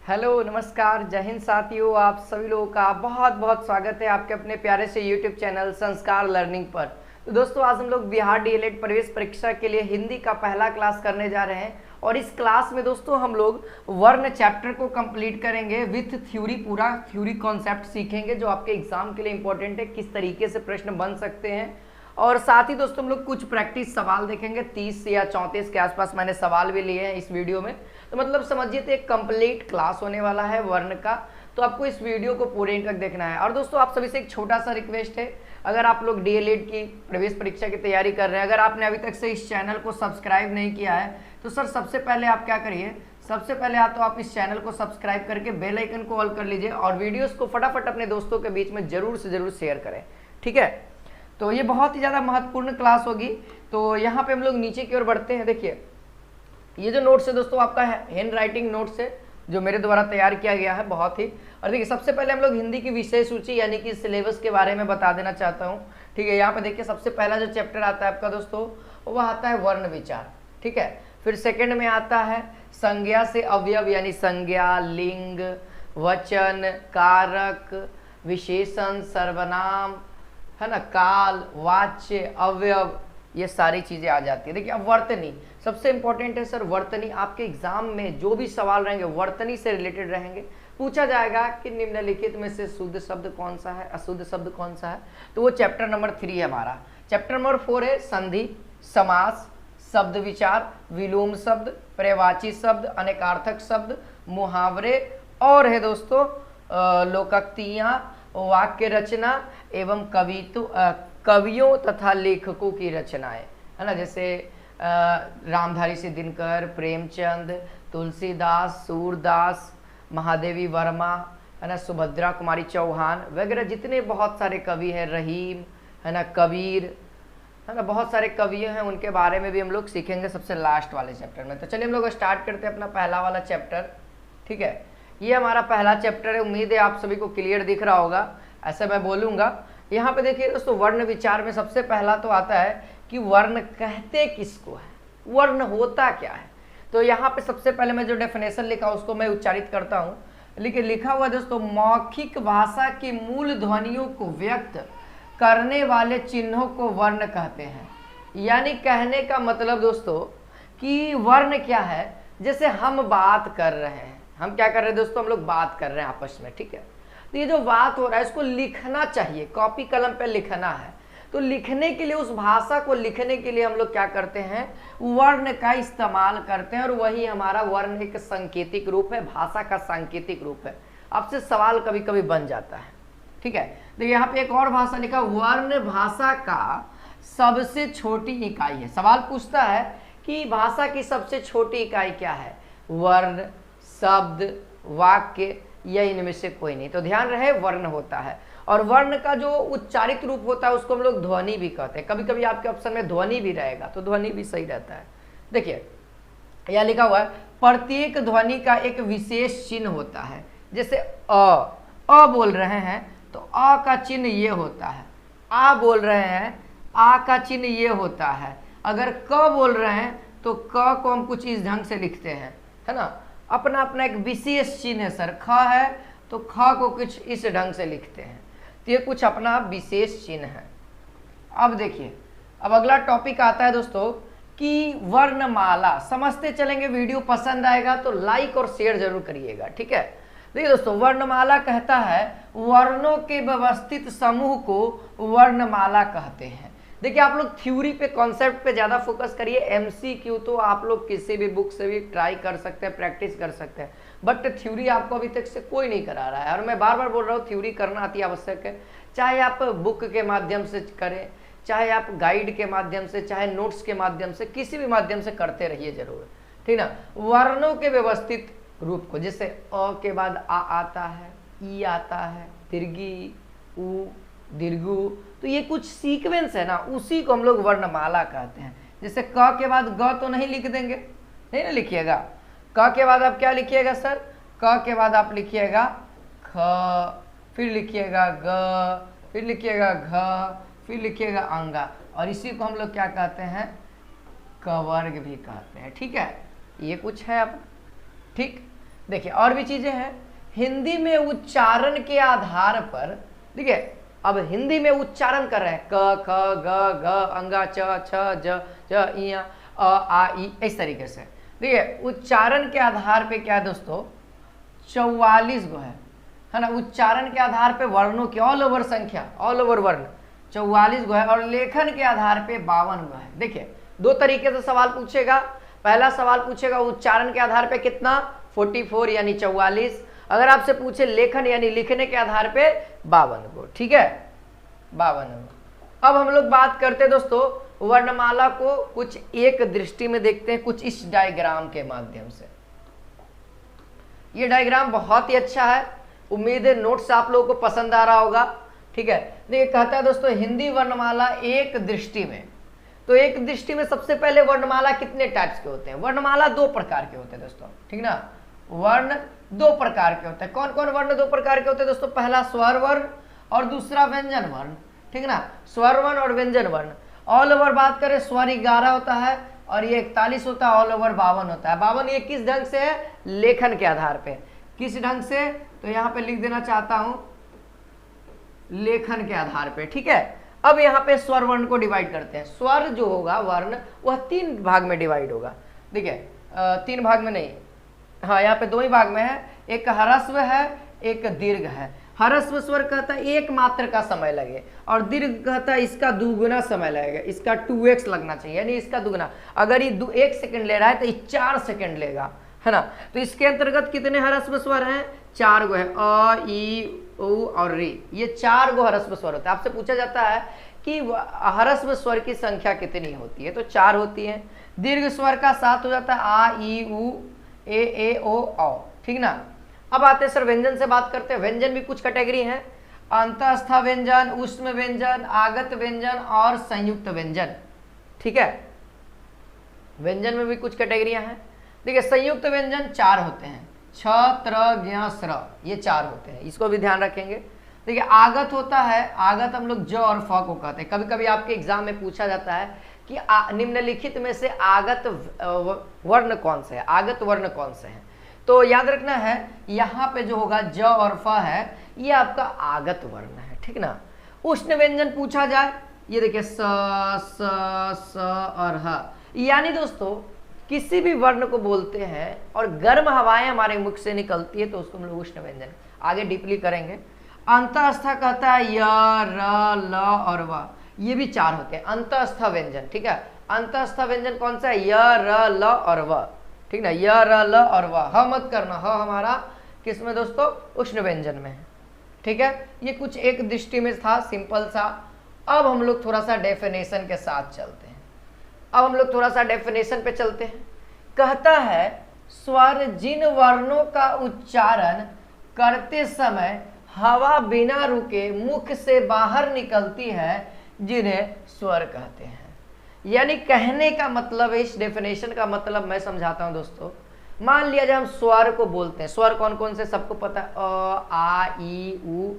Hello नमस्कार जय हिंद साथियों, आप सभी लोगों का बहुत बहुत स्वागत है आपके अपने प्यारे से यूट्यूब चैनल संस्कार लर्निंग पर। तो दोस्तों आज हम लोग बिहार डीएलएड प्रवेश परीक्षा के लिए हिंदी का पहला क्लास करने जा रहे हैं और इस क्लास में दोस्तों हम लोग वर्ण चैप्टर को कंप्लीट करेंगे विथ थ्योरी, पूरा थ्योरी कॉन्सेप्ट सीखेंगे जो आपके एग्जाम के लिए इंपॉर्टेंट है, किस तरीके से प्रश्न बन सकते हैं। और साथ ही दोस्तों हम लोग कुछ प्रैक्टिस सवाल देखेंगे, 30 या 34 के आसपास मैंने सवाल भी लिए हैं इस वीडियो में। तो मतलब समझिए तो एक कंप्लीट क्लास होने वाला है वर्ण का, तो आपको इस वीडियो को पूरे एंड तक देखना है। और दोस्तों आप सभी से एक छोटा सा रिक्वेस्ट है, अगर आप लोग डीएलएड की प्रवेश परीक्षा की तैयारी कर रहे हैं, अगर आपने अभी तक से इस चैनल को सब्सक्राइब नहीं किया है तो सर सबसे पहले आप क्या करिए, सबसे पहले तो आप इस चैनल को सब्सक्राइब करके बेल आइकन को ऑल कर लीजिए और वीडियोस को फटाफट अपने दोस्तों के बीच में जरूर से जरूर शेयर करें, ठीक है। तो ये बहुत ही ज़्यादा महत्वपूर्ण क्लास होगी। तो यहाँ पे हम लोग नीचे की ओर बढ़ते हैं। देखिए ये जो नोट्स है दोस्तों आपका हैंड राइटिंग नोट्स है जो मेरे द्वारा तैयार किया गया है बहुत ही। और देखिए सबसे पहले हम लोग हिंदी की विषय सूची यानी कि सिलेबस के बारे में बता देना चाहता हूँ, ठीक है। यहाँ पे देखिए सबसे पहला जो चैप्टर आता है आपका दोस्तों वह आता है वर्ण विचार, ठीक है। फिर सेकंड में आता है संज्ञा से अवयव यानी संज्ञा, लिंग, वचन, कारक, विशेषण, सर्वनाम, है ना, काल, वाच्य, अवयव, ये सारी चीजें आ जाती है। देखिए अब वर्तनी सबसे इंपॉर्टेंट है सर। वर्तनी आपके एग्जाम में जो भी सवाल रहेंगे वर्तनी से रिलेटेड रहेंगे। पूछा जाएगा कि निम्नलिखित में से शुद्ध शब्द कौन सा है, अशुद्ध शब्द कौन सा है, तो वो चैप्टर नंबर 3 है हमारा। चैप्टर नंबर 4 है संधि, समास, शब्द विचार, विलोम शब्द, पर्यायवाची शब्द, अनेकार्थक शब्द, मुहावरे और है दोस्तों लोकोक्तियां, वाक्य रचना एवं कवियों तथा लेखकों की रचनाएं, है ना, जैसे रामधारी सिंह दिनकर, प्रेमचंद, तुलसीदास, सूरदास, महादेवी वर्मा, है ना, सुभद्रा कुमारी चौहान वगैरह जितने बहुत सारे कवि हैं, रहीम, है ना, कबीर, है ना, बहुत सारे कवि हैं, उनके बारे में भी हम लोग सीखेंगे सबसे लास्ट वाले चैप्टर में। तो चलिए हम लोग स्टार्ट करते हैं अपना पहला वाला चैप्टर, ठीक है। ये हमारा पहला चैप्टर है, उम्मीद है आप सभी को क्लियर दिख रहा होगा, ऐसा मैं बोलूँगा। यहाँ पे देखिए दोस्तों वर्ण विचार में सबसे पहला तो आता है कि वर्ण कहते किसको है, वर्ण होता क्या है। तो यहाँ पे सबसे पहले मैं जो डेफिनेशन लिखा उसको मैं उच्चारित करता हूँ। लिखा हुआ दोस्तों, मौखिक भाषा की मूल ध्वनियों को व्यक्त करने वाले चिन्हों को वर्ण कहते हैं। यानी कहने का मतलब दोस्तों कि वर्ण क्या है, जैसे हम बात कर रहे हैं, हम क्या कर रहे हैं दोस्तों, हम लोग बात कर रहे हैं आपस में, ठीक है। तो ये जो बात हो रहा है इसको लिखना चाहिए, कॉपी कलम पे लिखना है। तो लिखने के लिए, उस भाषा को लिखने के लिए हम लोग क्या करते हैं, वर्ण का इस्तेमाल करते हैं और वही हमारा वर्ण एक सांकेतिक रूप है, भाषा का सांकेतिक रूप है। आपसे सवाल कभी कभी बन जाता है, ठीक है। तो यहाँ पे एक और भाषा लिखा, वर्ण भाषा का सबसे छोटी इकाई है। सवाल पूछता है कि भाषा की सबसे छोटी इकाई क्या है, वर्ण, शब्द, वाक्य या इनमें से कोई नहीं। तो ध्यान रहे वर्ण होता है और वर्ण का जो उच्चारित रूप होता है उसको हम लोग ध्वनि भी कहते हैं। कभी कभी आपके ऑप्शन में ध्वनि भी रहेगा तो ध्वनि भी सही रहता है। देखिए यह लिखा हुआ है, प्रत्येक ध्वनि का एक विशेष चिन्ह होता है। जैसे अ बोल रहे हैं तो अ का चिन्ह ये होता है, आ बोल रहे हैं आ का चिन्ह ये होता है। अगर क बोल रहे हैं तो क को हम कुछ इस ढंग से लिखते हैं, है ना, अपना अपना एक विशेष चिन्ह है सर। ख है तो ख को कुछ इस ढंग से लिखते हैं, तो ये कुछ अपना विशेष चिन्ह है। अब देखिए अब अगला टॉपिक आता है दोस्तों कि वर्णमाला। समझते चलेंगे, वीडियो पसंद आएगा तो लाइक और शेयर जरूर करिएगा, ठीक है। देखिए दोस्तों वर्णमाला कहता है वर्णों के व्यवस्थित समूह को वर्णमाला कहते हैं। देखिए आप लोग थ्योरी पे, कॉन्सेप्ट पे ज़्यादा फोकस करिए। एमसीक्यू तो आप लोग किसी भी बुक से भी ट्राई कर सकते हैं, प्रैक्टिस कर सकते हैं, बट थ्योरी आपको अभी तक से कोई नहीं करा रहा है। और मैं बार बार बोल रहा हूँ थ्योरी करना अति आवश्यक है, चाहे आप बुक के माध्यम से करें, चाहे आप गाइड के माध्यम से, चाहे नोट्स के माध्यम से, किसी भी माध्यम से करते रहिए जरूर, ठीक ना। वर्णों के व्यवस्थित रूप को, जैसे अ के बाद आ आता है, ई आता है, दीर्घी, उ, दीर्घु, तो ये कुछ सीक्वेंस है ना, उसी को हम लोग वर्णमाला कहते हैं। जैसे क के बाद ग तो नहीं लिख देंगे, नहीं ना लिखिएगा। क के बाद आप क्या लिखिएगा सर, क के बाद आप लिखिएगा ख, फिर लिखिएगा ग, फिर लिखिएगा घ, फिर लिखिएगा अंगा, और इसी को हम लोग क्या कहते हैं, क वर्ग भी कहते हैं, ठीक है। ये कुछ है अब, ठीक। देखिए और भी चीजें हैं हिंदी में उच्चारण के आधार पर। ठीक है, अब हिंदी में उच्चारण कर रहे हैं क ख ग घ अंगा च छ ज ज इया अ आ ई, इस तरीके से। देखिए उच्चारण के आधार पे क्या है दोस्तों, 44 गो है ना। उच्चारण के आधार पे वर्णों की ऑल ओवर संख्या, ऑल ओवर वर्ण 44 गो है, और लेखन के आधार पे 52 गो है। देखिए दो तरीके से सवाल पूछेगा। पहला सवाल पूछेगा उच्चारण के आधार पे कितना, 44 यानी 44। अगर आपसे पूछे लेखन यानी लिखने के आधार पे 52 गो। ठीक है, 52 गो। अब हम लोग बात करते हैं दोस्तों वर्णमाला को कुछ एक दृष्टि में देखते हैं, कुछ इस डायग्राम के माध्यम से। ये डायग्राम बहुत ही अच्छा है, उम्मीद है नोट्स आप लोगों को पसंद आ रहा होगा। ठीक है, देखिए कहता है दोस्तों हिंदी वर्णमाला एक दृष्टि में। तो एक दृष्टि में सबसे पहले वर्णमाला कितने टाइप्स के होते हैं, वर्णमाला दो प्रकार के होते हैं दोस्तों। ठीक ना, वर्ण दो प्रकार के होते हैं। कौन कौन वर्ण दो प्रकार के होते हैं दोस्तों, पहला स्वर वर्ण और दूसरा व्यंजन वर्ण। ठीक ना, स्वर वर्ण और व्यंजन वर्ण। ऑल ओवर बात करें स्वर 11 होता है और ये 41 होता है, ऑल ओवर 52 होता है। 52 ये किस ढंग से है, लेखन के आधार पे। किस ढंग से, तो यहाँ पे लिख देना चाहता हूं लेखन के आधार पे। ठीक है, अब यहाँ पे स्वर वर्ण को डिवाइड करते हैं। स्वर जो होगा वर्ण वह 3 भाग में डिवाइड होगा। देखिए 3 भाग में नहीं, हाँ यहाँ पे 2 ही भाग में है, एक ह्रस्व है एक दीर्घ है। ह्रस्व स्वर कहता है 1 मात्र का समय लगे, और दीर्घ कहता है इसका दुगुना समय लगेगा, इसका 2x लगना चाहिए, यानी इसका दुगुना। अगर ये 1 सेकंड ले रहा है तो ये 4 सेकंड लेगा, है ना। तो इसके अंतर्गत कितने ह्रस्व स्वर हैं, 4 गो है, अ ई उ और री, ये 4 गो ह्रस्व स्वर होता है। आपसे पूछा जाता है कि ह्रस्व स्वर की संख्या कितनी होती है, तो 4 होती है। दीर्घ स्वर का 7 हो जाता है, आ ई उ ए ओ औ। ठीक ना, अब आते हैं सर व्यंजन से बात करते हैं। व्यंजन भी कुछ कैटेगरी है, अंतःस्थ व्यंजन, ऊष्म व्यंजन, आगत व्यंजन और संयुक्त व्यंजन। ठीक है, व्यंजन में भी कुछ कैटेगरियां हैं। देखिए संयुक्त व्यंजन 4 होते हैं, छ त्र ज्ञ स्र, ये 4 होते हैं, इसको भी ध्यान रखेंगे। देखिए आगत होता है, आगत हम लोग ज और फ को कहते हैं। कभी कभी आपके एग्जाम में पूछा जाता है कि निम्नलिखित में से आगत वर्ण कौन से है, आगत वर्ण कौन से हैं। तो याद रखना है यहाँ पे जो होगा ज और फ है, ये आपका आगत वर्ण है। ठीक ना, उष्ण व्यंजन पूछा जाए, ये देखिए स स और ह, यानी दोस्तों किसी भी वर्ण को बोलते हैं और गर्म हवाएं हमारे मुख से निकलती है तो उसको हम लोग उष्ण व्यंजन आगे डीपली करेंगे। अंतःस्थ कहता है य र ल और व, ये भी 4 होते हैं अंतःस्थ व्यंजन। ठीक है, अंतःस्थ व्यंजन कौन सा है, य र ल और व। ठीक ना, य र ल और व, ह मत करना, ह हमारा किस में दोस्तों, उष्ण व्यंजन में है। ठीक है, ये कुछ एक दृष्टि में था सिंपल सा। अब हम लोग थोड़ा सा डेफिनेशन के साथ चलते हैं। अब हम लोग थोड़ा सा डेफिनेशन पे चलते हैं। कहता है स्वर जिन वर्णों का उच्चारण करते समय हवा बिना रुके मुख से बाहर निकलती है जिन्हें स्वर कहते हैं। यानी कहने का मतलब है, इस डेफिनेशन का मतलब मैं समझाता हूं दोस्तों। मान लिया जाए हम स्वर को बोलते हैं, स्वर कौन कौन से सबको पता है, अ आ ई उ,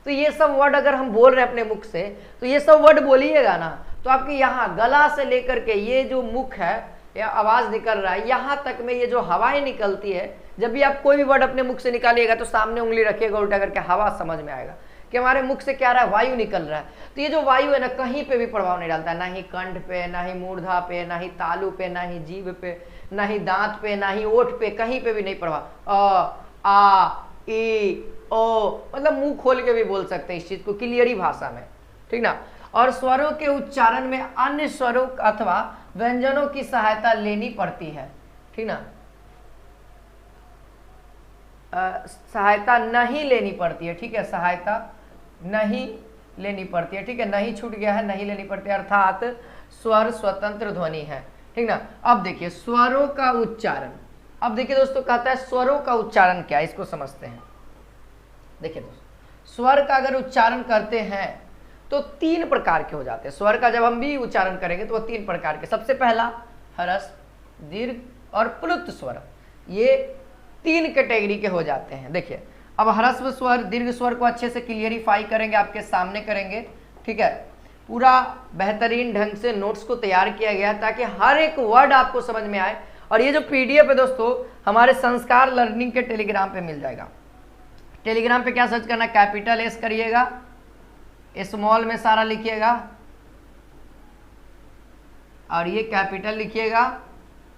तो ये सब वर्ड अगर हम बोल रहे हैं अपने मुख से तो ये सब वर्ड बोलिएगा ना, तो आपके यहाँ गला से लेकर के ये जो मुख है या आवाज निकल रहा है यहाँ तक में ये जो हवाएं निकलती है, जब भी आप कोई भी वर्ड अपने मुख से निकालिएगा तो सामने उंगली रखिएगा उल्टा करके, हवा समझ में आएगा कि हमारे मुख से क्या रहा है, वायु निकल रहा है। तो ये जो वायु है ना कहीं पे भी प्रभाव नहीं डालता है, ना ही कंठ पे, ना ही मूर्धा पे, ना ही तालू पे, ना ही जीभ पे, ना ही दांत पे, ना ही ओठ पे, कहीं पे भी नहीं प्रभाव। अ आ ई ओ, मतलब मुंह खोल के भी बोल सकते हैं इस चीज को क्लियरी भाषा में। ठीक ना, और स्वरों के उच्चारण में अन्य स्वरों अथवा व्यंजनों की सहायता लेनी पड़ती है। ठीक ना, सहायता नहीं लेनी पड़ती है। ठीक है, सहायता नहीं लेनी पड़ती है। ठीक है, नहीं छूट गया है, नहीं लेनी पड़ती है, अर्थात स्वर स्वतंत्र ध्वनि है। ठीक ना, अब देखिए स्वरों का उच्चारण। अब देखिए दोस्तों कहता है स्वरों का उच्चारण क्या है, इसको समझते हैं। देखिए दोस्तों स्वर का अगर उच्चारण करते हैं तो 3 प्रकार के हो जाते हैं। स्वर का जब हम भी उच्चारण करेंगे तो वो 3 प्रकार के, सबसे पहला ह्रस्व, दीर्घ और प्लुत स्वर, ये 3 कैटेगरी के हो जाते हैं। देखिए अब ह्रस्व स्वर, दीर्घ स्वर को अच्छे से क्लियरिफाई करेंगे, आपके सामने करेंगे। ठीक है, पूरा बेहतरीन ढंग से नोट्स को तैयार किया गया ताकि हर एक वर्ड आपको समझ में आए और ये जो पीडीएफ है दोस्तों हमारे संस्कार लर्निंग के टेलीग्राम पे मिल जाएगा। टेलीग्राम पे क्या सर्च करना, कैपिटल एस करिएगा, स्मॉल में सारा लिखिएगा और ये कैपिटल लिखिएगा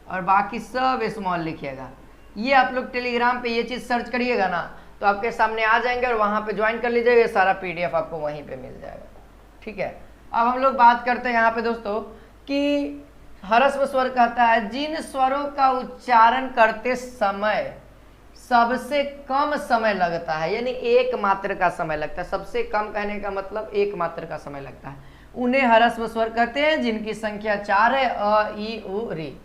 और बाकी सब स्मॉल लिखिएगा। ये आप लोग टेलीग्राम पे ये चीज़ सर्च करिएगा ना तो आपके सामने आ जाएंगे और वहाँ पे ज्वाइन कर लीजिएगा, सारा पीडीएफ आपको वहीं पे मिल जाएगा। ठीक है, अब हम लोग बात करते हैं यहाँ पे दोस्तों कि ह्रस्व स्वर कहता है जिन स्वरों का उच्चारण करते समय सबसे कम समय लगता है, यानी एक मात्र का समय लगता है। सबसे कम कहने का मतलब एक मात्र का समय लगता है, उन्हें ह्रस्व स्वर कहते हैं जिनकी संख्या 4 है, अ ई उ री,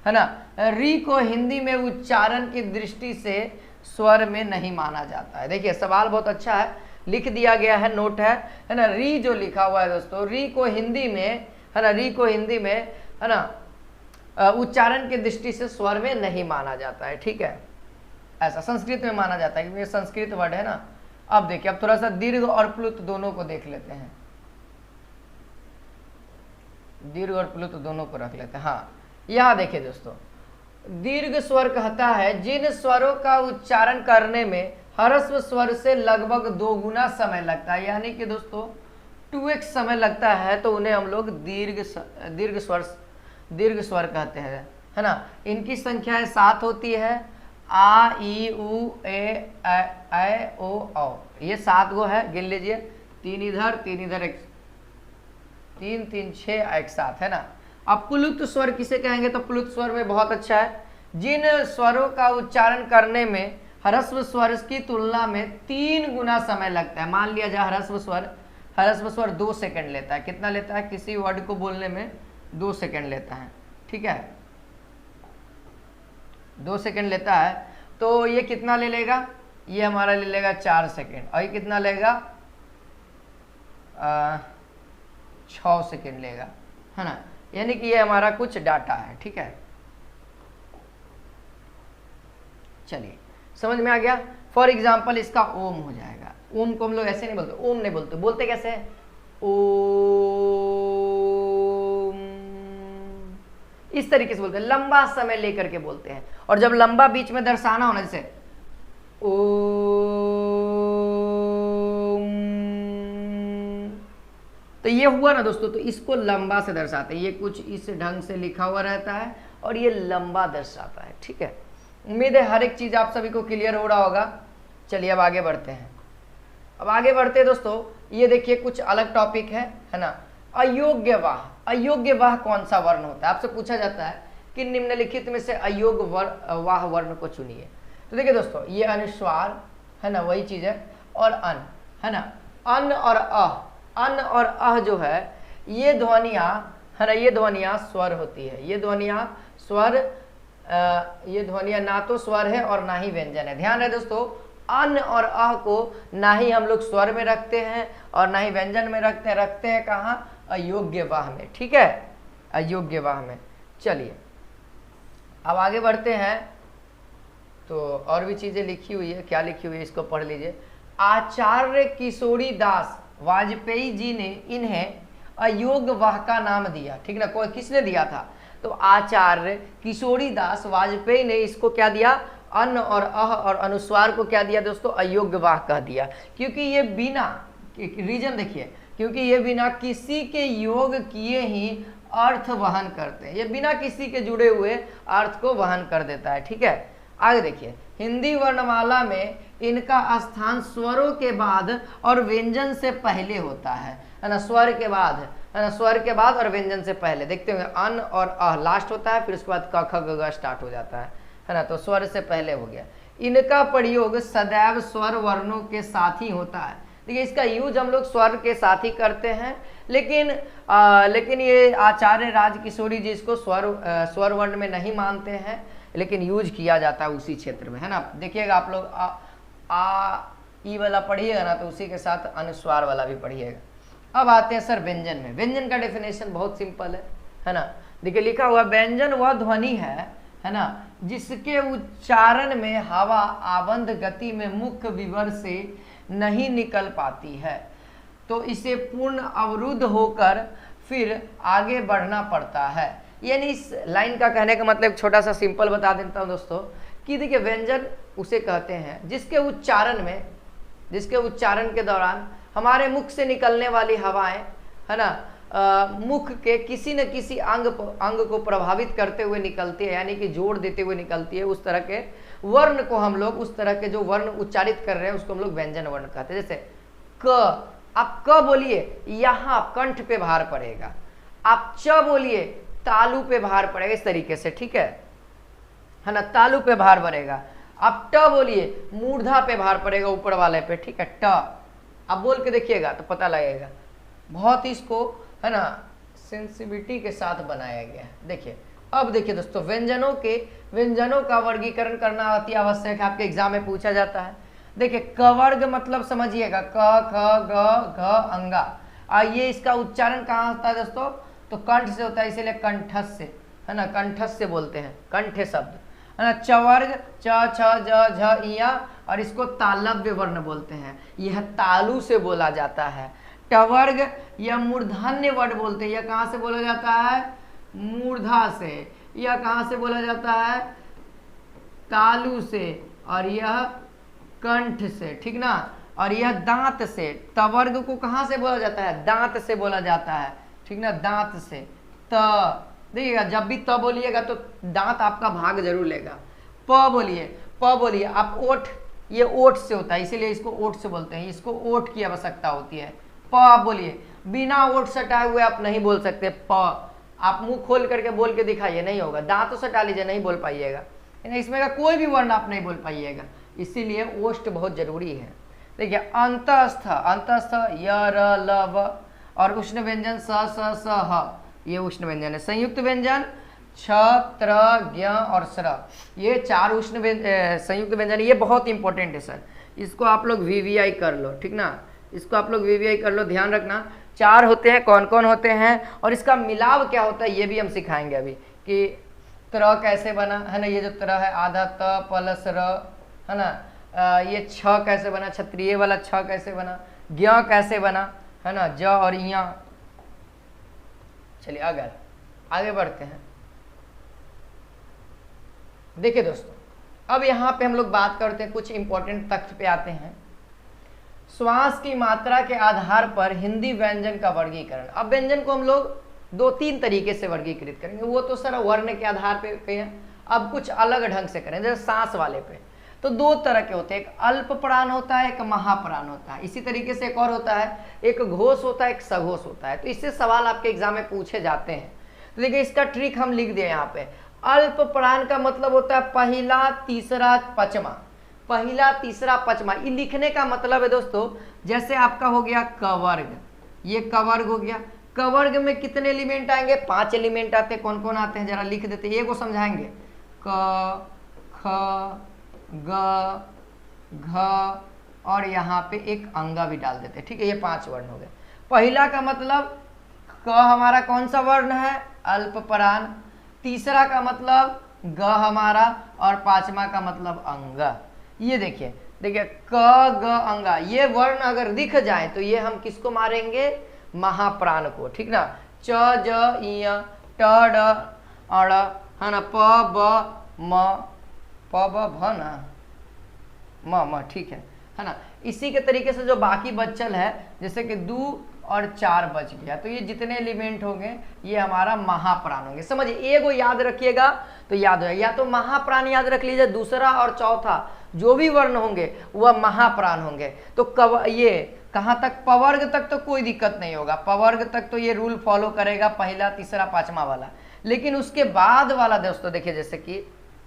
है ना। री को हिंदी में उच्चारण की दृष्टि से स्वर में नहीं माना जाता है। देखिए सवाल बहुत अच्छा है, लिख दिया गया है, नोट है ना। री जो लिखा हुआ है दोस्तों, री को हिंदी में, है ना, री को हिंदी में, है ना, उच्चारण की दृष्टि से स्वर में नहीं माना जाता है। ठीक है, ऐसा संस्कृत में माना जाता है क्योंकि ये संस्कृत वर्ड है ना। अब देखिए, अब थोड़ा सा दीर्घ और प्लुत दोनों को देख लेते हैं, दीर्घ और प्लुत दोनों को रख लेते हैं। हाँ, यहाँ देखिए दोस्तों, दीर्घ स्वर कहता है जिन स्वरों का उच्चारण करने में ह्रस्व स्वर से लगभग 2 गुना समय लगता है, यानी कि दोस्तों 2x समय लगता है, तो उन्हें हम लोग दीर्घ स्वर कहते हैं, है ना। इनकी संख्या 7 होती है, आ ई उ ए ओ औ, ये 7 गो है, गिन लीजिए, 3 इधर 3 इधर, 3 3 6 एक साथ, है ना। अब प्लुत स्वर किसे कहेंगे, तो प्लुत स्वर में बहुत अच्छा है, जिन स्वरों का उच्चारण करने में ह्रस्व स्वर की तुलना में 3 गुना समय लगता है। मान लिया जाए ह्रस्व स्वर 2 सेकंड लेता है। कितना लेता है, किसी वर्ड को बोलने में 2 सेकंड लेता है। ठीक है, 2 सेकंड लेता है, तो ये कितना ले लेगा, ये हमारा ले लेगा 4 सेकंड, और ये कितना लेगा 6 सेकंड लेगा, है ना। यानी कि ये हमारा कुछ डाटा है। ठीक है, चलिए समझ में आ गया। फॉर एग्जाम्पल इसका ओम हो जाएगा। ओम को हम लोग ऐसे नहीं बोलते, ओम नहीं बोलते, बोलते कैसे है, ओम, इस तरीके से बोलते हैं, लंबा समय लेकर के बोलते हैं। और जब लंबा बीच में दर्शाना होना, जैसे ओम, तो ये हुआ ना दोस्तों, तो इसको लंबा से दर्शाते हैं। ये कुछ इस ढंग से लिखा हुआ रहता है और ये लंबा दर्शाता है। ठीक है, उम्मीद है हर एक चीज आप सभी को क्लियर हो रहा होगा। चलिए अब आगे बढ़ते हैं। अब आगे बढ़ते हैं दोस्तों, ये देखिए कुछ अलग टॉपिक है ना। अयोग्य वाह, अयोग्य वाह कौन सा वर्ण होता है, आपसे पूछा जाता है कि निम्नलिखित में से अयोग्य वाह वर्ण को चुनिए। तो देखिए दोस्तों, ये अनुस्वार है ना, वही चीज है, और अन, है ना। अन और अह जो है, ये ध्वनियाँ, है ना, ये ध्वनियाँ स्वर होती है। ये ध्वनियाँ स्वर, ये ध्वनियाँ ना तो स्वर है और ना ही व्यंजन है। ध्यान है दोस्तों, अन और अह को ना ही हम लोग स्वर में रखते हैं और ना ही व्यंजन में रखते हैं कहाँ, अयोग्य वाह में। ठीक है, अयोग्य वाह में। चलिए अब आगे बढ़ते हैं, तो और भी चीजें लिखी हुई है, क्या लिखी हुई है इसको पढ़ लीजिए। आचार्य किशोरी दास वाजपेयी जी ने इन्हें अयोग्य वाह का नाम दिया। ठीक ना, कोई किसने दिया था, तो आचार्य किशोरी दास वाजपेयी ने इसको क्या दिया, अन और अह और अनुस्वार को क्या दिया दोस्तों, अयोग्य वाह कह दिया। क्योंकि ये बिना, रीजन देखिए, क्योंकि ये बिना किसी के योग किए ही अर्थ वहन करते हैं। ये बिना किसी के जुड़े हुए अर्थ को वहन कर देता है। ठीक है, आगे देखिए, हिंदी वर्णमाला में इनका स्थान स्वरों के बाद और व्यंजन से पहले होता है ना, स्वर के बाद, है ना, स्वर के बाद और व्यंजन से पहले। देखते होंगे अन और अह लास्ट होता है, फिर उसके बाद क ख ग घ स्टार्ट हो जाता है ना, तो स्वर से पहले हो गया। इनका प्रयोग सदैव स्वर वर्णों के साथ ही होता है। देखिए इसका यूज हम लोग स्वर के साथ ही करते हैं, लेकिन ये आचार्य राजकिशोरी जी इसको स्वर वर्ण में नहीं मानते हैं, लेकिन यूज किया जाता है उसी क्षेत्र में, है ना। देखिएगा आप लोग आ ई वाला पढ़िएगा ना, तो उसी के साथ अनुस्वार वाला भी पढ़िएगा। अब आते हैं सर व्यंजन में। व्यंजन का डेफिनेशन बहुत सिंपल है ना। देखिए लिखा हुआ, व्यंजन वह ध्वनि है ना, जिसके उच्चारण में हवा आबंध गति में मुख्य विवर से नहीं निकल पाती है, तो इसे पूर्ण अवरुद्ध होकर फिर आगे बढ़ना पड़ता है। यानी इस लाइन का कहने का मतलब छोटा सा सिंपल बता देता हूँ दोस्तों कि देखिए व्यंजन उसे कहते हैं जिसके उच्चारण के दौरान हमारे मुख से निकलने वाली हवाएं, है ना, मुख के किसी न किसी अंग को प्रभावित करते हुए निकलती है, यानी कि जोड़ देते हुए निकलती है। उस तरह के वर्ण को हम लोग, उस तरह के जो वर्ण उच्चारित कर रहे हैं उसको हम लोग व्यंजन वर्ण कहते हैं। जैसे क, आप क बोलिए, यहाँ कंठ पे भार पड़ेगा। आप च बोलिए, तालू पे भार पड़ेगा, इस तरीके से, ठीक है ना, तालू पे भार पड़ेगा। आप ट बोलिए, मूर्धा पे भार पड़ेगा, ऊपर वाले पे, ठीक है, ट। आप बोल के देखिएगा तो पता लगेगा। बहुत ही इसको, है ना, सेंसिटिविटी के साथ बनाया गया है। देखिए, अब देखिए दोस्तों, व्यंजनों का वर्गीकरण करना अति आवश्यक है, आपके एग्जाम में पूछा जाता है। देखिए, कवर्ग मतलब समझिएगा, क ख ग घ अंगा। ये इसका उच्चारण कहाँ होता है दोस्तों? तो कंठ से होता है, इसीलिए कंठस से, है ना, कंठस से बोलते हैं, कंठे शब्द, है ना। चवर्ग च छ ज झ इया, और इसको तालव्य वर्ण बोलते हैं, यह तालु से बोला जाता है। टवर्ग यह मूर्धन्य वर्ड बोलते हैं, यह कहाँ से बोला जाता है? मूर्धा से। यह कहाँ से बोला जाता है? तालु से। और यह कंठ से, ठीक ना। और यह दांत से। तवर्ग को कहाँ से बोला जाता है? दांत से बोला जाता है, ठीक ना, दांत से। त देखिएगा, जब भी त बोलिएगा तो दांत आपका भाग जरूर लेगा। प बोलिए, आप ओठ, ये ओठ से होता है, इसीलिए इसको ओठ से बोलते हैं, इसको ओठ की आवश्यकता होती है। प आप बोलिए, बिना ओठ सटाए हुए आप नहीं बोल सकते। प आप मुंह खोल करके बोल के दिखाइए, नहीं होगा। दांतों सटा लीजिए, नहीं बोल पाइएगा, इसमें का कोई भी वर्ण आप नहीं बोल पाइएगा, इसीलिए ओष्ठ बहुत जरूरी है। देखिए, अंतस्थ य र ल व, और उष्ण व्यंजन स ह, ये उष्ण व्यंजन है। संयुक्त व्यंजन छ त्र ज्ञ और स्र, ये चार उष्ण संयुक्त व्यंजन, ये बहुत इंपॉर्टेंट है सर, इसको आप लोग वीवीआई कर लो, ठीक ना, इसको आप लोग वीवीआई कर लो, ध्यान रखना। चार होते हैं, कौन कौन होते हैं और इसका मिलाव क्या होता है ये भी हम सिखाएंगे अभी, कि त्र कैसे बना, है ना, ये जो त्र है आधा त प्लस र, है ना, ये छ कैसे बना, क्षत्रिय वाला छ कैसे बना, ज्ञ कैसे बना, है ना, ज और इया। चलिए अगर आगे बढ़ते हैं। देखिए दोस्तों, अब यहाँ पे हम लोग बात करते हैं, कुछ इंपॉर्टेंट तथ्य पे आते हैं। श्वास की मात्रा के आधार पर हिंदी व्यंजन का वर्गीकरण। अब व्यंजन को हम लोग दो तीन तरीके से वर्गीकृत करेंगे, वो तो सर वर्ण के आधार पे कहें, अब कुछ अलग ढंग से करें। जैसे सांस वाले पे तो दो तरह के होते हैं, एक अल्प प्राण होता है, एक महाप्राण होता है। इसी तरीके से एक और होता है, एक घोष होता है, एक सघोष होता है। तो इससे सवाल आपके एग्जाम में पूछे जाते हैं। तो देखिए, इसका ट्रिक हम लिख दिए यहाँ पे। अल्प प्राण का मतलब होता है पहला, तीसरा, पचमा, पहला, तीसरा, पचमा। ये लिखने का मतलब है दोस्तों, जैसे आपका हो गया कवर्ग, ये कवर्ग हो गया। कवर्ग में कितने एलिमेंट आएंगे? 5 एलिमेंट आते हैं। कौन कौन आते हैं जरा लिख देते हैं, ये को समझाएंगे। क, ख, ग, घ, और यहाँ पे एक अंगा भी डाल देते हैं, ठीक है। ये 5 वर्ण हो गए। पहला का मतलब क हमारा कौन सा वर्ण है? अल्प प्राण। तीसरा का मतलब ग हमारा, और पांचवा का मतलब अंगा। ये देखिए क ग अंगा, ये वर्ण अगर दिख जाए तो ये हम किसको मारेंगे? महाप्राण को, ठीक ना। च ज इ ट ड अड़, है ना, प ब म, प ब भ ना, म, ठीक है ना। इसी के तरीके से जो बाकी बचल है, जैसे कि 2 और 4 बच गया, तो ये जितने एलिमेंट होंगे ये हमारा महाप्राण होंगे। समझिए, एगो याद रखिएगा तो याद हो, या तो महाप्राण याद रख लीजिए, दूसरा और चौथा जो भी वर्ण होंगे वह महाप्राण होंगे। तो ये कहाँ तक? पवर्ग तक तो कोई दिक्कत नहीं होगा, पवर्ग तक तो ये रूल फॉलो करेगा, पहला, तीसरा, पांचवा वाला। लेकिन उसके बाद वाला दोस्तों देखिए, जैसे कि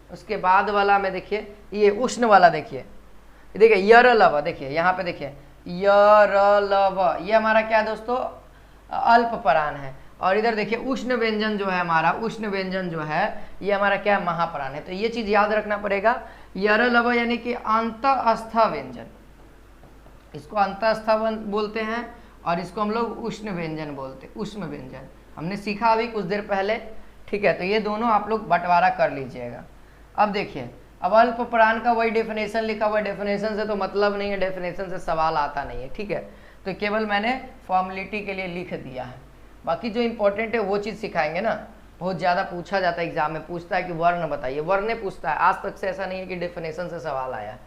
उसके बाद वाला में देखिए, ये उष्ण वाला देखिए, यर लव, देखिए यहाँ पे देखिए यर लव, ये हमारा क्या है दोस्तों? अल्प प्राण है। और इधर देखिए उष्ण व्यंजन जो है हमारा, उष्ण व्यंजन जो है ये हमारा क्या है? महाप्राण है। तो ये चीज याद रखना पड़ेगा। यर लव यानी कि अंतःस्थ व्यंजन, इसको अंतःस्थ बोलते हैं, और इसको हम लोग उष्ण व्यंजन बोलते हैं, उष्ण व्यंजन। हमने सीखा अभी कुछ देर पहले, ठीक है। तो ये दोनों आप लोग बंटवारा कर लीजिएगा। अब देखिए, अब अल्प प्राण का वही डेफिनेशन लिखा हुआ है, डेफिनेशन से तो मतलब नहीं है, डेफिनेशन से सवाल आता नहीं है, ठीक है। तो केवल मैंने फॉर्मेलिटी के लिए लिख दिया है, बाकी जो इंपॉर्टेंट है वो चीज़ सिखाएंगे ना। बहुत ज़्यादा पूछा जाता है, एग्जाम में पूछता है कि वर्ण बताइए, वर्ण पूछता है। आज तक से ऐसा नहीं है कि डेफिनेशन से सवाल आया।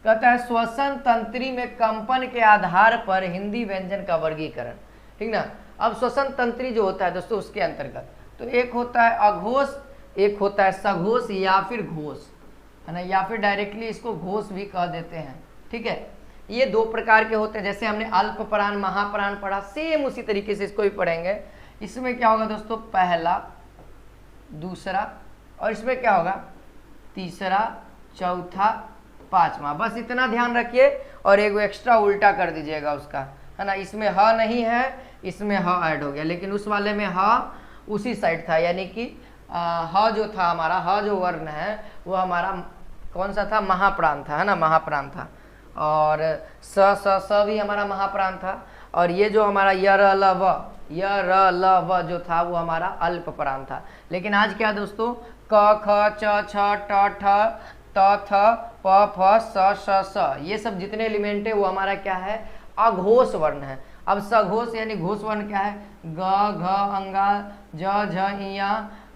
कहता है श्वसन तंत्री में कंपन के आधार पर हिंदी व्यंजन का वर्गीकरण, ठीक ना। अब श्वसन तंत्री जो होता है दोस्तों, उसके अंतर्गत तो एक होता है अघोष, एक होता है सघोष या फिर घोष, है ना, या फिर डायरेक्टली इसको घोष भी कह देते हैं, ठीक है। ये दो प्रकार के होते हैं। जैसे हमने अल्प प्राण महाप्राण पढ़ा, सेम उसी तरीके से इसको भी पढ़ेंगे। इसमें क्या होगा दोस्तों, पहला, दूसरा, और इसमें क्या होगा, तीसरा, चौथा, पांचवा। बस इतना ध्यान रखिए, और एक एक्स्ट्रा उल्टा कर दीजिएगा उसका, है ना। इसमें ह नहीं है, इसमें ह ऐड हो गया, लेकिन उस वाले में ह उसी साइड था, यानी कि ह जो था हमारा, ह जो वर्ण है वो हमारा कौन सा था, महाप्राण था, है ना, महाप्राण था। और स भी हमारा महाप्राण था। और ये जो हमारा य र ल व जो था वो हमारा अल्प प्राण था। लेकिन आज क्या दोस्तों, क ख च छ ट ठ त थ प फ स ये सब जितने एलिमेंट है वो हमारा क्या है, अघोष वर्ण है। अब सघोष यानी घोष वर्ण क्या है, ग घ अंगा ज झ इया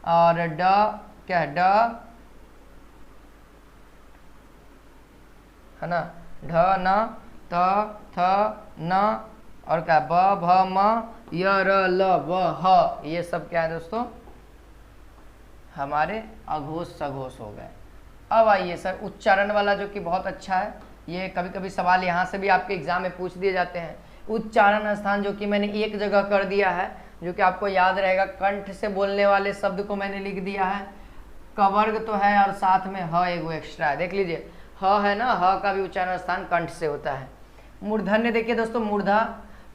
और ड क्या है, ड, है ना, ढ न त थ न और क्या, ब भ म य र ल व ह, ये सब क्या है दोस्तों, हमारे अघोष सघोष हो गए। अब आइए सर उच्चारण वाला, जो कि बहुत अच्छा है। ये कभी कभी सवाल यहाँ से भी आपके एग्जाम में पूछ दिए जाते हैं। उच्चारण स्थान जो कि मैंने एक जगह कर दिया है, जो कि आपको याद रहेगा, कंठ से बोलने वाले शब्द को मैंने लिख दिया है। कवर्ग तो है और साथ में ह एक एक्स्ट्रा है, देख लीजिए, ह है ना, ह का भी उच्चारण स्थान कंठ से होता है। मूर्धन्य देखिए दोस्तों, मूर्धा,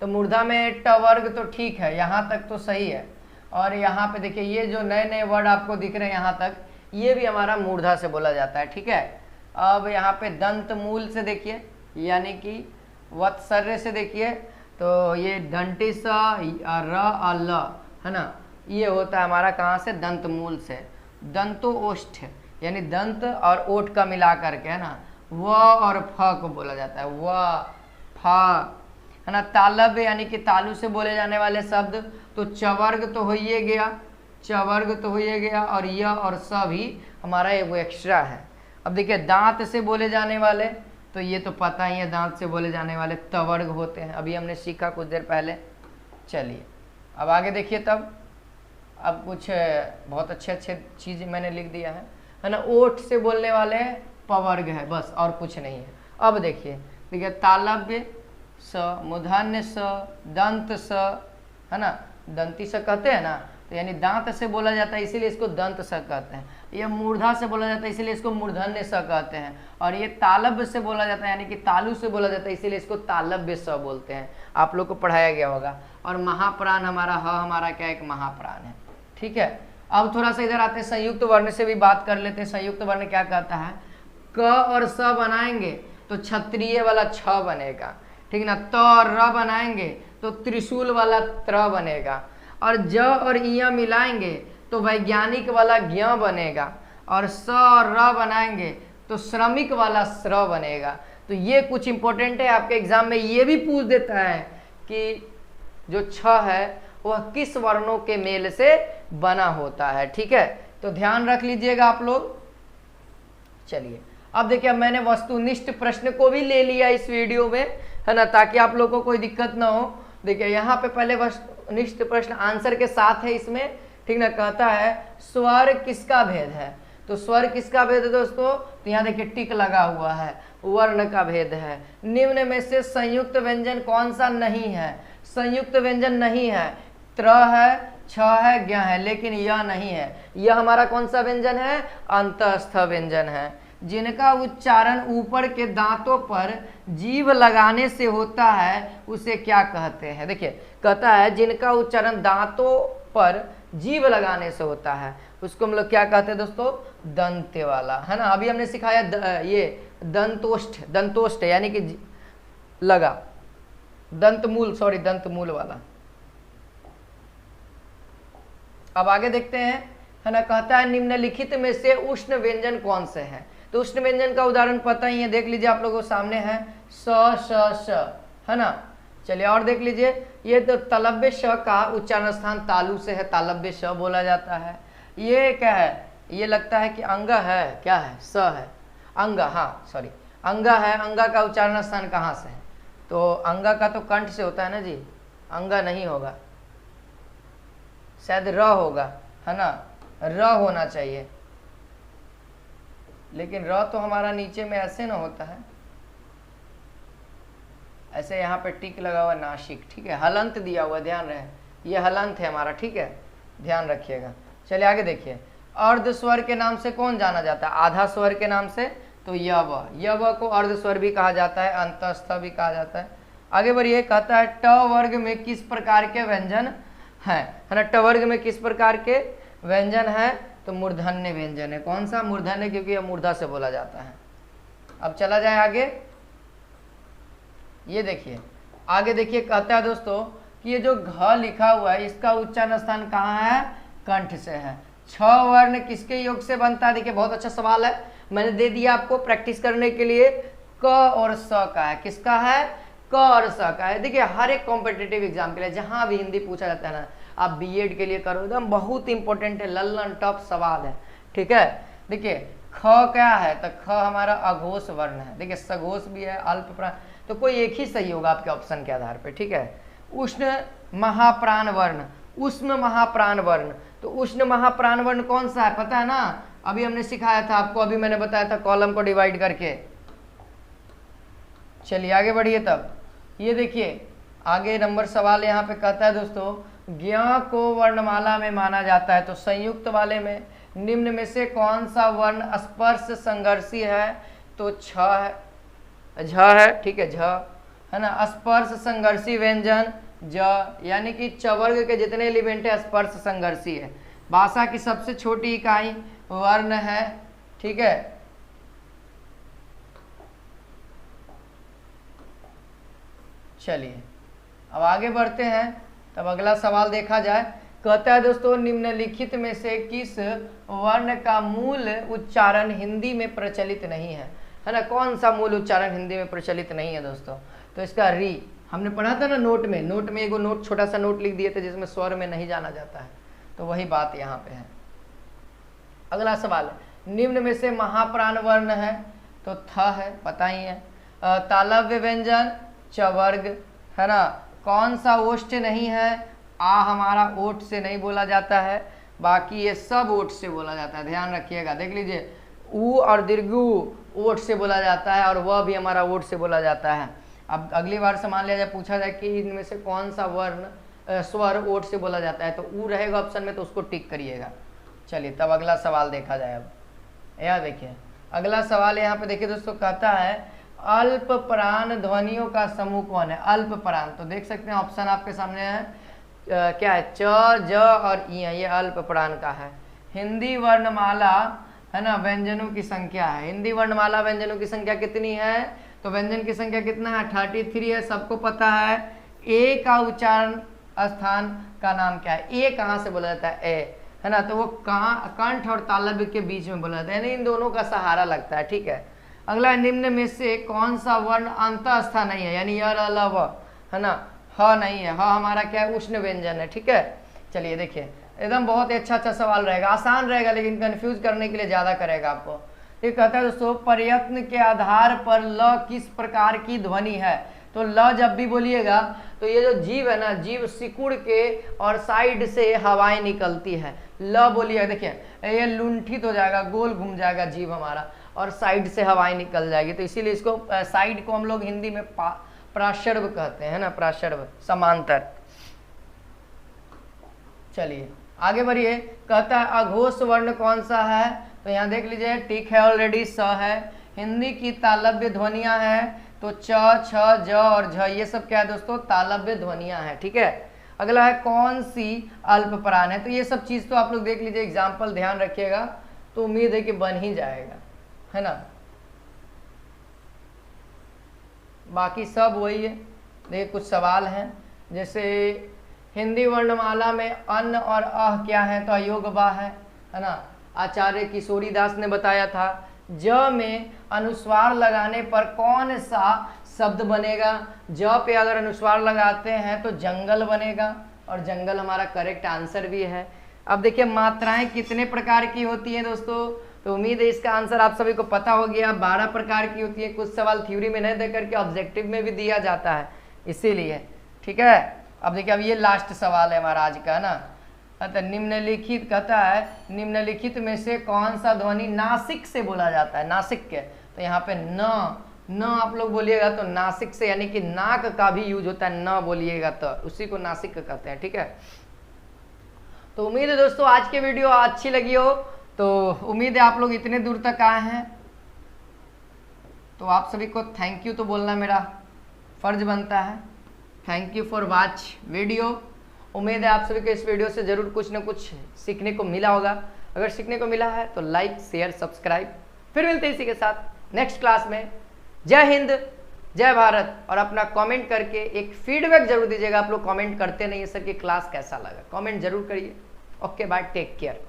तो मूर्धा में टवर्ग तो ठीक है, यहाँ तक तो सही है। और यहाँ पे देखिए ये जो नए नए वर्ड आपको दिख रहे हैं यहाँ तक, ये भी हमारा मूर्धा से बोला जाता है, ठीक है। अब यहाँ पे दंत मूल से देखिए, यानी कि वत्सर्य से देखिए, तो ये दंटी स र ल, है ना, ये होता है हमारा कहाँ से, दंत मूल से। दंतो ओष्ठ यानी दंत और ओठ का मिला करके, है ना, व और फ को बोला जाता है, व फ, है ना। तालब यानी कि तालु से बोले जाने वाले शब्द, तो चवर्ग तो हो ही गया, चवर्ग तो हो ही गया, और य और स भी हमारा एक एक्स्ट्रा है। अब देखिए दांत से बोले जाने वाले, तो ये तो पता ही है, दांत से बोले जाने वाले तवर्ग होते हैं, अभी हमने सीखा कुछ देर पहले। चलिए अब आगे देखिए, तब अब कुछ बहुत अच्छे अच्छे चीज़ मैंने लिख दिया है ना। ओठ से बोलने वाले पवर्ग है, बस और कुछ नहीं है। अब देखिए तालव्य स, मूर्धन्य स, दंत स, है ना, दंती स कहते हैं ना, तो यानी दांत से बोला जाता है इसीलिए इसको दंत स कहते हैं। ये मूर्धा से बोला जाता है इसीलिए इसको मूर्धन्य स कहते हैं। और ये तालव्य से बोला जाता है, यानी कि तालु से बोला जाता है, इसीलिए इसको तालव्य स बोलते हैं। आप लोग को पढ़ाया गया होगा। और महाप्राण हमारा ह हमारा क्या, एक महाप्राण है, ठीक है। अब थोड़ा सा इधर आते हैं, संयुक्त वर्ण से भी बात कर लेते हैं। संयुक्त वर्ण क्या कहता है, क और स बनाएंगे तो क्षत्रिय वाला छ बनेगा, ठीक ना। त और र बनाएंगे तो त्रिशूल वाला त्र बनेगा। और ज और इया मिलाएंगे तो वैज्ञानिक वाला ज्ञ बनेगा। और स और र बनाएंगे तो श्रमिक वाला स्र बनेगा। तो ये कुछ इंपॉर्टेंट है, आपके एग्जाम में ये भी पूछ देता है कि जो छ है वह किस वर्णों के मेल से बना होता है, ठीक है। तो ध्यान रख लीजिएगा आप लोग। चलिए अब देखिए, मैंने वस्तुनिष्ठ प्रश्न को भी ले लिया इस वीडियो में, है ना, ताकि आप लोगों को कोई दिक्कत ना हो। देखिए यहाँ पे पहले वस्तुनिष्ठ प्रश्न आंसर के साथ है इसमें, ठीक ना। कहता है स्वर किसका भेद है, तो स्वर किसका भेद है दोस्तों, तो यहाँ देखिए टिक लगा हुआ है, वर्ण का भेद है। निम्न में से संयुक्त व्यंजन कौन सा नहीं है, संयुक्त व्यंजन नहीं है, त्र है, छ है, ज्ञ है, लेकिन यह नहीं है। यह हमारा कौन सा व्यंजन है, अंतस्थ व्यंजन है, जिनका उच्चारण ऊपर के दांतों पर जीभ लगाने से होता है उसे क्या कहते हैं। देखिए कहता है जिनका उच्चारण दांतों पर जीभ लगाने से होता है उसको हम लोग क्या कहते हैं दोस्तों, दंत्य वाला, है ना। अभी हमने सिखाया ये दंतोष्ठ, दंतोष्ठ यानी कि लगा, दंतमूल, सॉरी दंतमूल वाला। अब आगे देखते हैं, है ना। कहता है निम्नलिखित में से उष्ण व्यंजन कौन से हैं, तो उष्ण व्यंजन का उदाहरण पता ही है, देख लीजिए आप लोगों को सामने है, स श श, है ना। चलिए और देख लीजिए, ये तो तालव्य श का उच्चारण स्थान तालु से है, तालव्य श बोला जाता है। ये क्या है, ये लगता है कि अंगा है, क्या है, स है, अंगा, हाँ सॉरी, अंगा है। अंगा का उच्चारण स्थान कहाँ से है, तो अंगा का तो कंठ से होता है ना जी, अंगा नहीं होगा, शायद र होगा, है ना, र होना चाहिए, लेकिन र तो हमारा नीचे में ऐसे ना होता है, ऐसे यहाँ पे टिक लगा हुआ नासिक, ठीक है, हलंत दिया हुआ, ध्यान रहे, ये हलंत है हमारा, ठीक है, ध्यान रखिएगा। चलिए आगे देखिए, अर्ध स्वर के नाम से कौन जाना जाता है, आधा स्वर के नाम से, तो यव, यव को अर्ध स्वर भी कहा जाता है, अंतस्थ भी कहा जाता है। आगे बढ़िए, कहता है ट वर्ग में किस प्रकार के व्यंजन है ना, ट वर्ग में किस प्रकार के व्यंजन है, तो मूर्धन्य व्यंजन है। कौन सा, मूर्धन्य, क्योंकि यह मूर्धा से बोला जाता है। अब चला जाए आगे, ये देखिए आगे देखिए, कहता है दोस्तों कि ये जो घ लिखा हुआ है इसका उच्चारण स्थान कहाँ है, कंठ से है। छ वर्ण किसके योग से बनता है, देखिए बहुत अच्छा सवाल है, मैंने दे दिया आपको प्रैक्टिस करने के लिए, क और स का है, किसका है, क और स का है। देखिए हर एक कॉम्पिटिटिव एग्जाम के लिए जहां भी हिंदी पूछा जाता है ना, आप बीएड के लिए करो, एकदम बहुत इंपॉर्टेंट है, लल्लन टॉप सवाल है, ठीक है। देखिए ख क्या है, तो ख हमारा अघोष वर्ण है, देखिए सघोष भी है, अल्प प्राण, तो कोई एक ही सही होगा आपके ऑप्शन के आधार पे, ठीक है। उष्ण महाप्राण वर्ण, उष्ण महाप्राण वर्ण, तो उष्ण महाप्राण वर्ण कौन सा है, पता है ना, अभी हमने सिखाया था आपको, अभी मैंने बताया था कॉलम को डिवाइड करके। चलिए आगे बढ़िए, तब ये देखिए आगे नंबर सवाल यहाँ पे कहता है दोस्तों, ज्ञ को वर्णमाला में माना जाता है, तो संयुक्त वाले में निम्न में से कौन सा वर्ण स्पर्श संघर्षी है, तो छ है, झ है, ठीक है, झ है ना, स्पर्श संघर्षी व्यंजन ज, यानी कि च वर्ग के जितने एलिमेंट है स्पर्श संघर्षी है। भाषा की सबसे छोटी इकाई वर्ण है, ठीक है। चलिए अब आगे बढ़ते हैं, तब अगला सवाल देखा जाए। कहता है दोस्तों, निम्नलिखित में से किस वर्ण का मूल उच्चारण हिंदी में प्रचलित नहीं है ना, कौन सा मूल उच्चारण हिंदी में प्रचलित नहीं है दोस्तों, तो इसका री, हमने पढ़ा था ना नोट में एगो नोट, छोटा सा नोट लिख दिए थे जिसमें स्वर में नहीं जाना जाता है, तो वही बात यहाँ पे है। अगला सवाल, निम्न में से महाप्राण वर्ण है, तो थ है, पता ही है। तालव्य व्यंजन च वर्ग, है ना, कौन सा ओष्ठ नहीं है, आ हमारा ओठ से नहीं बोला जाता है, बाकी ये सब ओठ से बोला जाता है, ध्यान रखिएगा। देख लीजिए ऊ और दीर्घु ओठ से बोला जाता है, और वह भी हमारा ओठ से बोला जाता है। अब अगली बार से मान लिया जाए, पूछा जाए कि इनमें से कौन सा वर्ण स्वर ओठ से बोला जाता है, तो ऊ रहेगा ऑप्शन में, तो उसको टिक करिएगा। चलिए तब अगला सवाल देखा जाए। अब यह देखिए अगला सवाल यहाँ पे देखिए दोस्तों, कहता है अल्प प्राण ध्वनियों का समूह कौन है, अल्प प्राण, तो देख सकते हैं ऑप्शन आपके सामने है, क्या है, च, ज और ई, ये अल्प प्राण का है। हिंदी वर्णमाला, है ना, व्यंजनों की संख्या है, हिंदी वर्णमाला व्यंजनों की संख्या कितनी है, तो व्यंजन की संख्या कितना है, 33 है, सबको पता है। ए का उच्चारण स्थान का नाम क्या है, ए कहाँ से बोला जाता है, ए, है ना, तो वो कहाँ, कंठ और तालव्य के बीच में बोला जाता है, यानी इन दोनों का सहारा लगता है, ठीक है। अगला, निम्न में से कौन सा वर्ण अंतस्थ नहीं है, यानी य, र, ल, व, है ना, ह नहीं है, ह हमारा क्या है, उष्ण व्यंजन है, ठीक है। चलिए देखिए एकदम बहुत ही अच्छा सवाल रहेगा, आसान रहेगा, लेकिन कंफ्यूज करने के लिए ज़्यादा करेगा आपको। ये कहता है दोस्तों, प्रयत्न के आधार पर ल किस प्रकार की ध्वनि है, तो ल जब भी बोलिएगा तो ये जो जीव है ना, जीव सिकुड़ के और साइड से हवाएं निकलती है, ल बोलिएगा, देखिए ये लुंठित हो जाएगा, गोल घूम जाएगा जीव हमारा, और साइड से हवाएं निकल जाएगी, तो इसीलिए इसको साइड को हम लोग हिंदी में प्राशर्व कहते हैं ना, प्राशर्व, समांतर। चलिए आगे बढ़िए, कहता है अघोष वर्ण कौन सा है, तो यहाँ देख लीजिए टिक है ऑलरेडी, स है। हिंदी की तालव्य ध्वनियां हैं, तो च, छ, ज और झ, ये सब क्या है दोस्तों, तालव्य ध्वनियां हैं, ठीक है। अगला है कौन सी अल्प प्राण है, तो ये सब चीज तो आप लोग देख लीजिए, एग्जाम्पल ध्यान रखिएगा, तो उम्मीद है कि बन ही जाएगा, है ना, बाकी सब वही है। देखिए कुछ सवाल हैं, जैसे हिंदी वर्णमाला में अन और अह क्या है, तो अयोग बा है ना, आचार्य किशोरी दास ने बताया था। ज में अनुस्वार लगाने पर कौन सा शब्द बनेगा, ज पे अगर अनुस्वार लगाते हैं तो जंगल बनेगा, और जंगल हमारा करेक्ट आंसर भी है। अब देखिए मात्राएं कितने प्रकार की होती हैं दोस्तों, तो उम्मीद है इसका आंसर आप सभी को पता हो गया। 12 प्रकार की होती है। कुछ सवाल थ्योरी में नहीं दे करके ऑब्जेक्टिव में भी दिया जाता है, इसीलिए ठीक है। अब देखिए अब ये लास्ट सवाल है हमारा आज का ना। अतः निम्नलिखित कहता है निम्नलिखित में से कौन सा ध्वनि नासिक से बोला जाता है, नासिक के, तो यहाँ पे न आप लोग बोलिएगा तो नासिक से, यानी कि नाक का भी यूज होता है, न बोलिएगा तो उसी को नासिक कहते हैं, ठीक है। तो उम्मीद है दोस्तों आज की वीडियो अच्छी लगी हो, तो उम्मीद है आप लोग इतने दूर तक आए हैं, तो आप सभी को थैंक यू तो बोलना मेरा फर्ज बनता है। Thank you for watch video. उम्मीद है आप सभी को इस वीडियो से जरूर कुछ ना कुछ सीखने को मिला होगा। अगर सीखने को मिला है तो लाइक शेयर सब्सक्राइब। फिर मिलते हैं इसी के साथ नेक्स्ट क्लास में। जय हिंद, जय भारत। और अपना कमेंट करके एक फीडबैक जरूर दीजिएगा। आप लोग कमेंट करते नहीं है सर कि क्लास कैसा लगा, कमेंट जरूर करिए। Okay bye, take care.